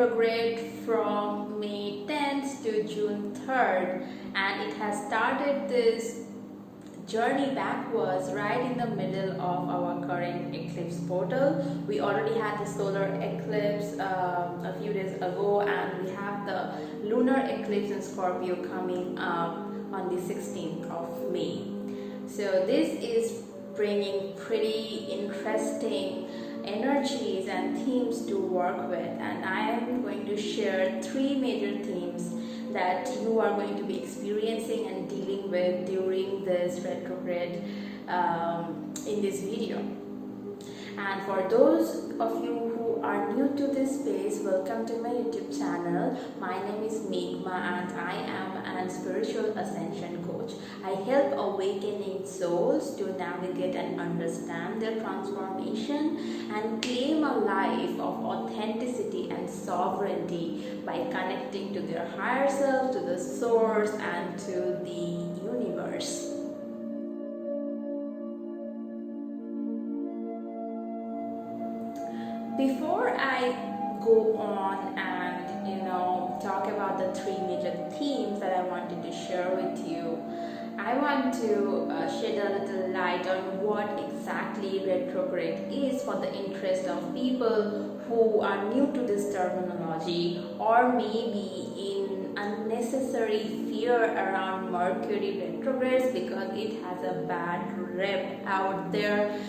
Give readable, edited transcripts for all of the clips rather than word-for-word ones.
retrograde from May 10th to June 3rd, and it has started this journey backwards right in the middle of our current eclipse portal. We already had the solar eclipse a few days ago, and we have the lunar eclipse in Scorpio coming up on the 16th of May. So this is bringing pretty interesting energies and themes to work with, and I am going to share 3 major themes that you are going to be experiencing and dealing with during this retrograde in this video. And for those of you who are new to this space, welcome to my YouTube channel. My name is Meghma and I am a spiritual ascension coach. I help awakening souls to navigate and understand their transformation and claim a life of authenticity and sovereignty by connecting to their higher self, to the source, and to the universe. Before I go on and talk about the 3 major themes that I wanted to share with you, I want to shed a little light on what exactly retrograde is for the interest of people who are new to this terminology or maybe in unnecessary fear around Mercury retrogrades because it has a bad rep out there.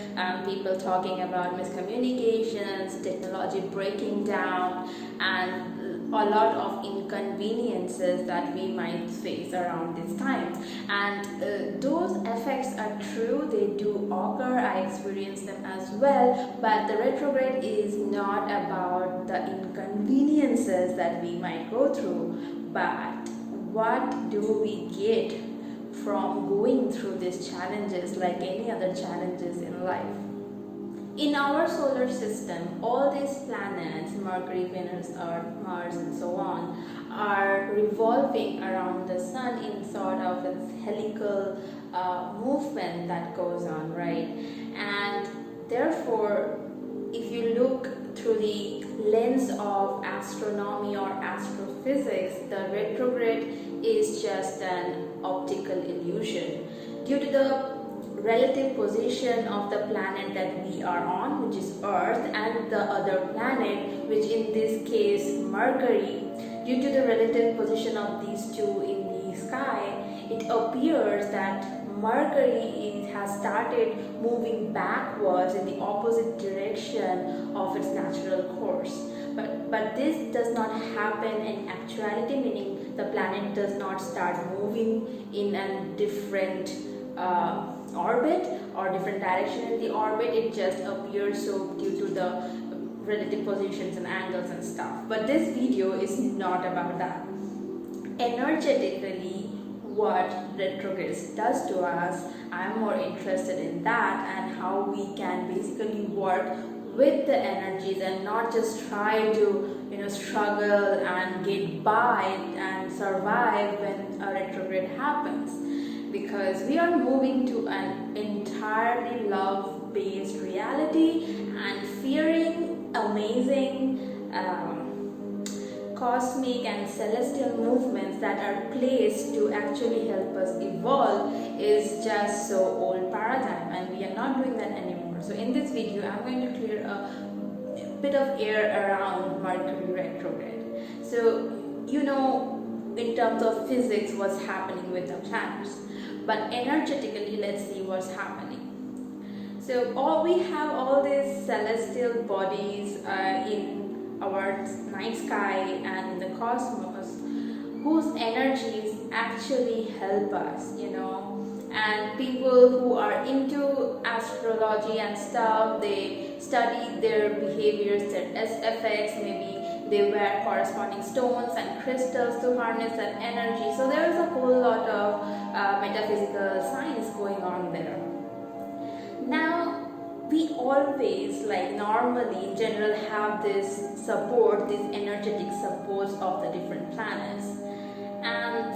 People talking about miscommunications, technology breaking down, and a lot of inconveniences that we might face around this time. And those effects are true, they do occur, I experience them as well, but the retrograde is not about the inconveniences that we might go through, but what do we get from going through these challenges like any other challenges in life. In our solar system, all these planets, Mercury, Venus, Earth, Mars, and so on, are revolving around the sun in sort of a helical movement that goes on, right? And therefore, if you look through the lens of astronomy or astrophysics, the retrograde is just an optical illusion. Due to the relative position of the planet that we are on, which is Earth, and the other planet, which in this case Mercury, due to the relative position of these two in the sky, it appears that Mercury has started moving backwards in the opposite direction of its natural course. But this does not happen in actuality, meaning the planet does not start moving in a different orbit or different direction in the orbit. It just appears so due to the relative positions and angles and stuff. But this video is not about that. Energetically, what retrogrades does to us, I'm more interested in that and how we can basically work with the energies and not just try to struggle and get by and survive when a retrograde happens, because we are moving to an entirely love-based reality and fearing amazing cosmic and celestial movements that are placed to actually help us evolve is just so old paradigm, and we are not doing that anymore. So in this video, I'm going to clear a bit of air around Mercury retrograde. So in terms of physics what's happening with the planets, but energetically let's see what's happening. So we have all these celestial bodies in our night sky and in the cosmos whose energies actually help us, and people who are into astrology and stuff, they study their behaviors, their effects, maybe they wear corresponding stones and crystals to harness that energy. So there is a whole lot of metaphysical science going on there. Now, we always, normally in general, have this support, these energetic supports of the different planets, and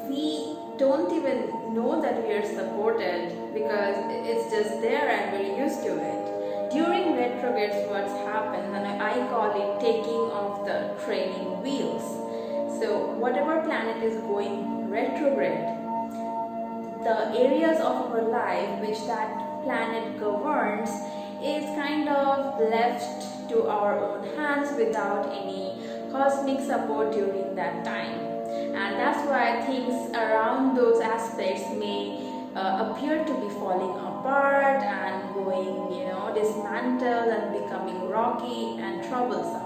we don't even know that we are supported because it's just there and we're used to it. During retrogrades, what happens, and I call it taking off the training wheels. So whatever planet is going retrograde, the areas of our life which that planet governs is kind of left to our own hands without any cosmic support during that time. And that's why things around those aspects may appear to be falling apart and going, dismantled and becoming rocky and troublesome.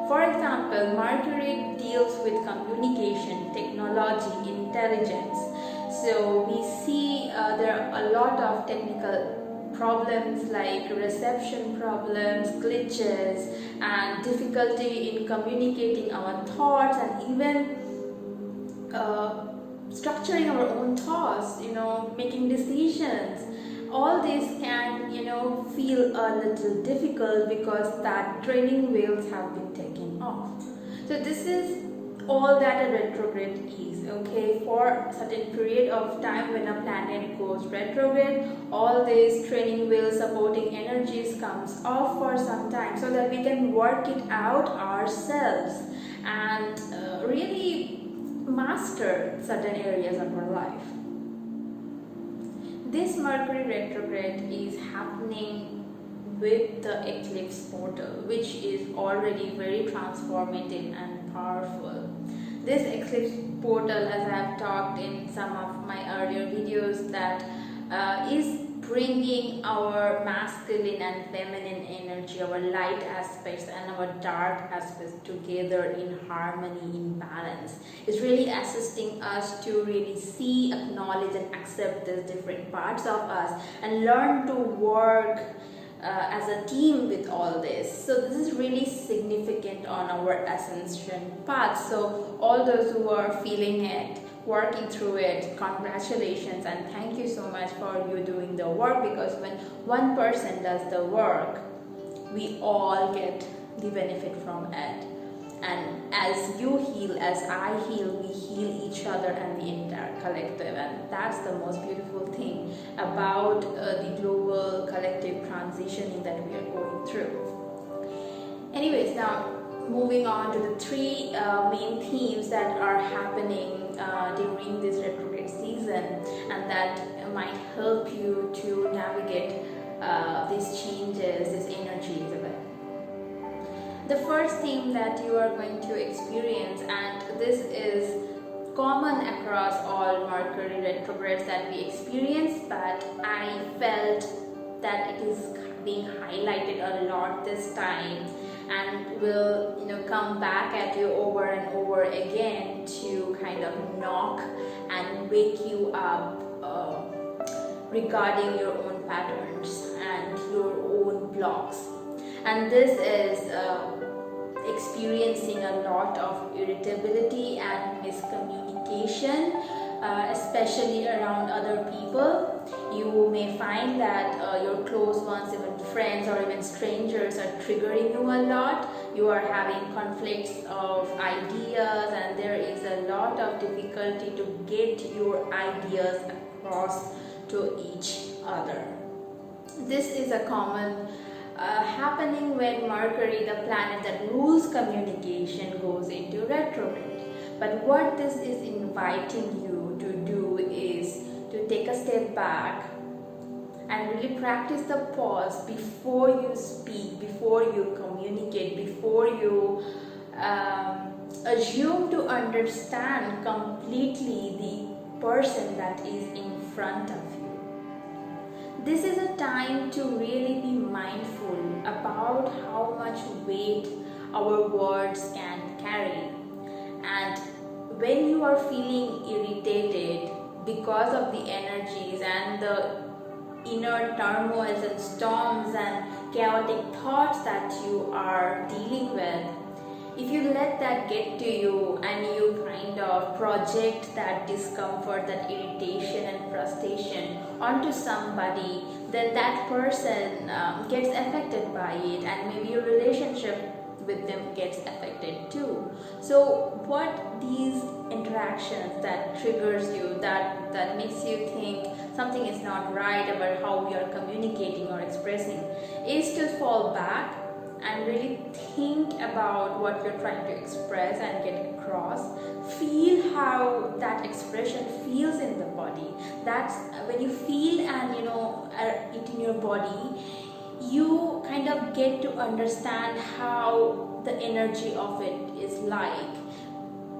For example, Mercury deals with communication, technology, intelligence. So we see there are a lot of technical problems like reception problems, glitches, and difficulty in communicating our thoughts and even structuring our own thoughts, making decisions. All this can, feel a little difficult because that training wheels have been taken off. So this is all that a retrograde is, okay? For a certain period of time when a planet goes retrograde, all these training wheels supporting energies comes off for some time so that we can work it out ourselves and really master certain areas of our life. This Mercury retrograde is happening with the eclipse portal, which is already very transformative and powerful. This eclipse portal, as I have talked in some of my earlier videos, that is bringing our masculine and feminine energy, our light aspects and our dark aspects together in harmony, in balance. It's really assisting us to really see, acknowledge and accept these different parts of us and learn to work as a team with all this. So this is really significant on our ascension path. So all those who are feeling it, working through it, congratulations and thank you so much for you doing the work, because when one person does the work, we all get the benefit from it. And as you heal, as I heal, we heal each other and the entire collective. And that's the most beautiful thing about the global collective transitioning that we are going through. Anyways, now moving on to the three main themes that are happening during this retrograde season and that might help you to navigate these changes, these energies a bit. The first theme that you are going to experience, and this is common across all Mercury retrogrades that we experience, but I felt that it is being highlighted a lot this time and will come back at you over and over again to kind of knock and wake you up regarding your own patterns and your own blocks. And this is experiencing a lot of irritability and miscommunication, especially around other people. You may find that your close ones, even friends or even strangers, are triggering you a lot. You are having conflicts of ideas and there is a lot of difficulty to get your ideas across to each other. This is a common happening when Mercury, the planet that rules communication, goes into retrograde. But what this is inviting you to do is to take a step back and really practice the pause before you speak, before you communicate, before you assume to understand completely the person that is in front of you. This is a time to really be mindful about how much weight our words can carry. And when you are feeling irritated because of the energies and the inner turmoils and storms and chaotic thoughts that you are dealing with, if you let that get to you and you kind of project that discomfort, that irritation and frustration onto somebody, then that person gets affected by it, and maybe your relationship with them gets affected too. So what these interactions that triggers you, that makes you think something is not right about how we are communicating or expressing, is to fall back and really think about what you're trying to express and get across. Feel how that expression feels in the body. That's when you feel and it in your body, you kind of get to understand how the energy of it is like.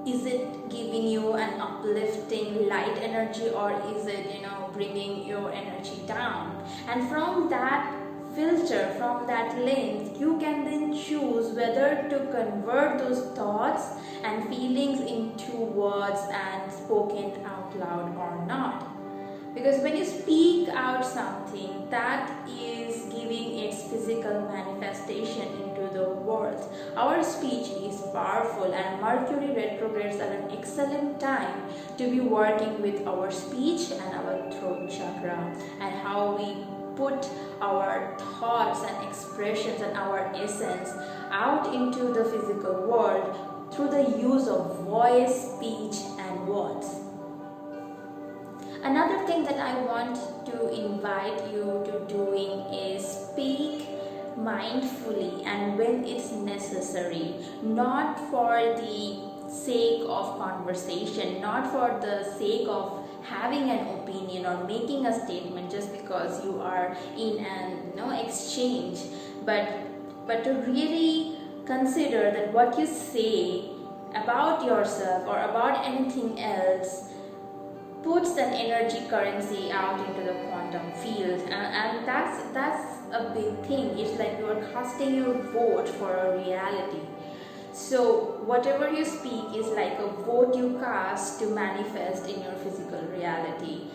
Is it giving you an uplifting light energy, or is it bringing your energy down? And from that filter, from that lens, you can then choose whether to convert those thoughts and feelings into words and spoken out loud or not. Because when you speak out something, that is giving its physical manifestation into the world. Our speech is powerful, and Mercury retrogrades are an excellent time to be working with our speech and our throat chakra, and how we put our thoughts and expressions and our essence out into the physical world through the use of voice, speech, and words. Another thing that I want to invite you to doing is speak mindfully and when it's necessary, not for the sake of conversation, not for the sake of having an opinion or making a statement just because you are in an exchange, but to really consider that what you say about yourself or about anything else puts an energy currency out into the quantum field, and that's a big thing. It's like you are casting your vote for a reality. So whatever you speak is like a vote you cast to manifest in your physical reality.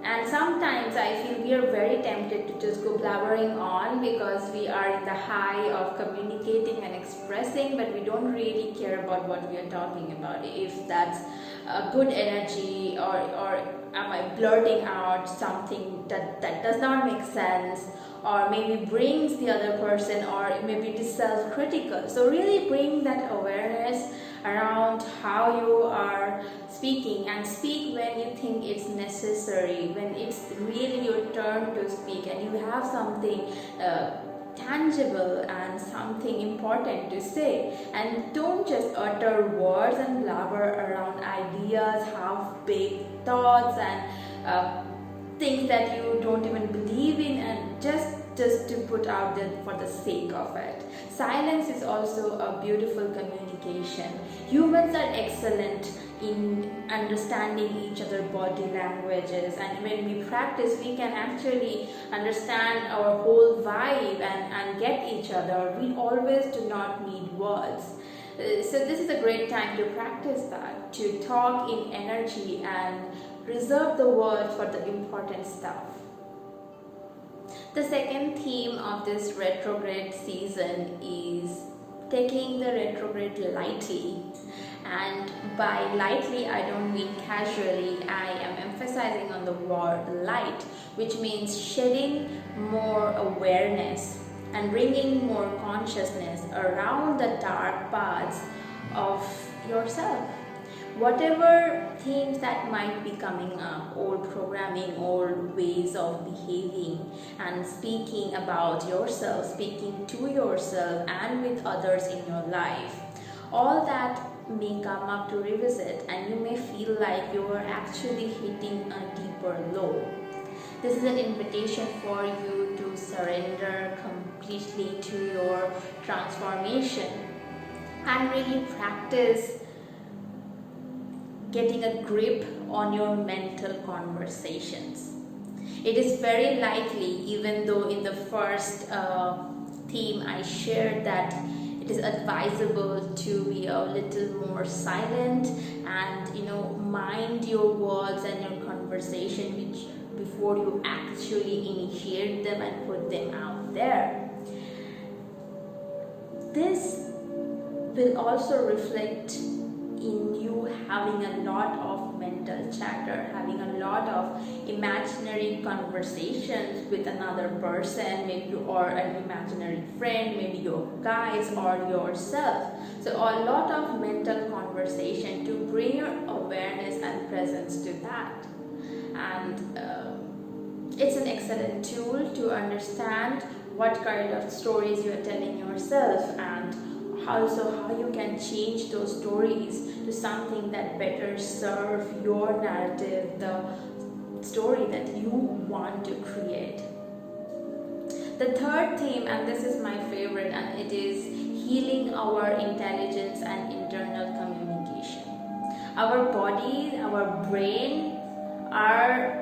And sometimes I feel we are very tempted to just go blabbering on because we are in the high of communicating and expressing, but we don't really care about what we are talking about. If that's a good energy, or am I blurting out something that does not make sense, or maybe brings the other person, or maybe it is self-critical. So really bring that awareness around how you are speaking, and speak when you think it's necessary, when it's really your turn to speak and you have something tangible and something important to say. And don't just utter words and blabber around ideas, have big thoughts and things that you don't even believe in, and just to put out there for the sake of it. Silence is also a beautiful communication. Humans are excellent in understanding each other's body languages, and when we practice, we can actually understand our whole vibe and get each other. We always do not need words. So this is a great time to practice that, to talk in energy and reserve the words for the important stuff. The second theme of this retrograde season is taking the retrograde lightly. And by lightly, I don't mean casually. I am emphasizing on the word light, which means shedding more awareness and bringing more consciousness around the dark paths of yourself. Whatever themes that might be coming up, old programming, old ways of behaving and speaking about yourself, speaking to yourself and with others in your life, all that may come up to revisit, and you may feel like you are actually hitting a deeper low. This is an invitation for you to surrender completely to your transformation and really practice getting a grip on your mental conversations. It is very likely, even though in the first theme I shared that it is advisable to be a little more silent and mind your words and your conversation before you actually initiate them and put them out there. This will also reflect in you having a lot of mental chatter, having a lot of imaginary conversations with another person, maybe, or an imaginary friend, maybe your guides or yourself. So a lot of mental conversation to bring your awareness and presence to that. And it's an excellent tool to understand what kind of stories you are telling yourself, and also how you can change those stories to something that better serve your narrative, the story that you want to create. The third theme, and this is my favorite, and it is healing our intelligence and internal communication. Our body, our brain are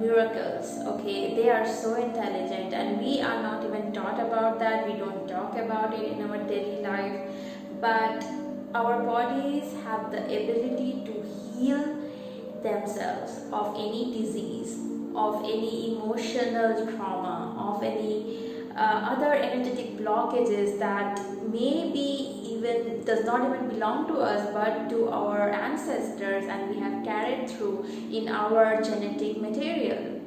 miracles, okay? They are so intelligent, and we are not even taught about that. We don't talk about it in our daily life, but our bodies have the ability to heal themselves of any disease, of any emotional trauma, of any other energetic blockages that maybe even does not even belong to us but to our ancestors, and we have carried through in our genetic material.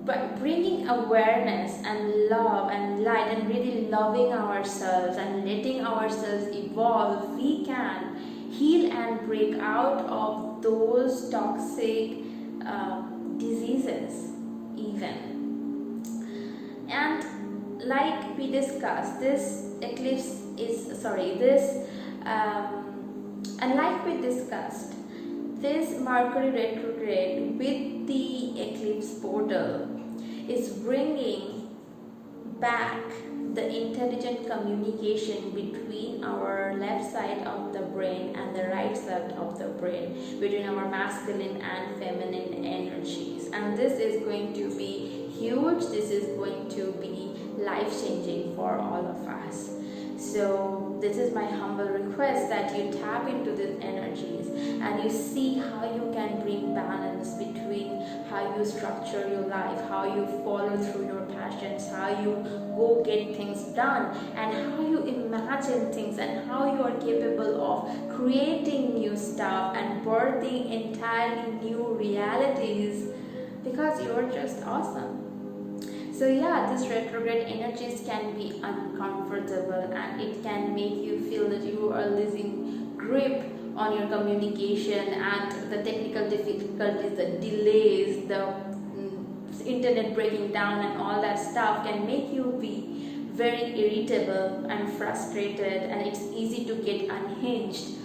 But bringing awareness and love and light and really loving ourselves and letting ourselves evolve, we can heal and break out of those toxic diseases even. And like we discussed, this eclipse is and like we discussed, this Mercury retrograde with the eclipse portal is bringing back the intelligent communication between our left side of the brain and the right side of the brain, between our masculine and feminine energies. And this is going to be huge. This is going to be life-changing for all of us. So this is my humble request, that you tap into these energies and you see how you can bring balance between how you structure your life, how you follow through your passions, how you go get things done, and how you imagine things, and how you are capable of creating new stuff and birthing entirely new realities, because you're just awesome. So yeah, these retrograde energies can be uncomfortable, and it can make you feel that you are losing grip on your communication, and the technical difficulties, the delays, the internet breaking down and all that stuff can make you be very irritable and frustrated, and it's easy to get unhinged.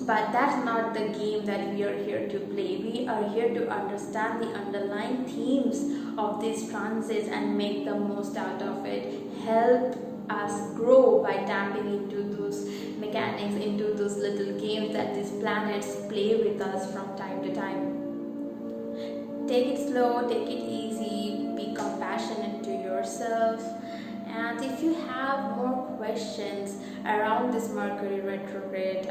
But that's not the game that we are here to play. We are here to understand the underlying themes of these transits and make the most out of it. Help us grow by tapping into those mechanics, into those little games that these planets play with us from time to time. Take it slow, take it easy, be compassionate to yourself. And if you have more questions around this Mercury retrograde,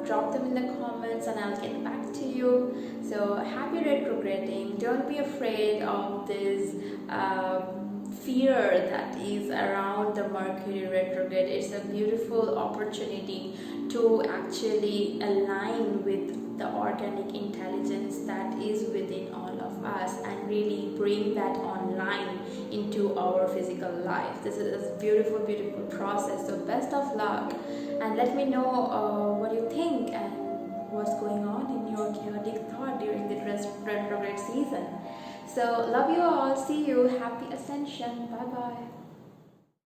drop them in the comments and I'll get back to you. So happy retrograding. Don't be afraid of this fear that is around the Mercury retrograde. It's a beautiful opportunity to actually align with the organic intelligence that is within all of us and really bring that online into our physical life. This is a beautiful, beautiful process. So best of luck, and let me know what you think and what's going on in your chaotic thought during the retrograde season. So love you all. See you. Happy Ascension. Bye bye.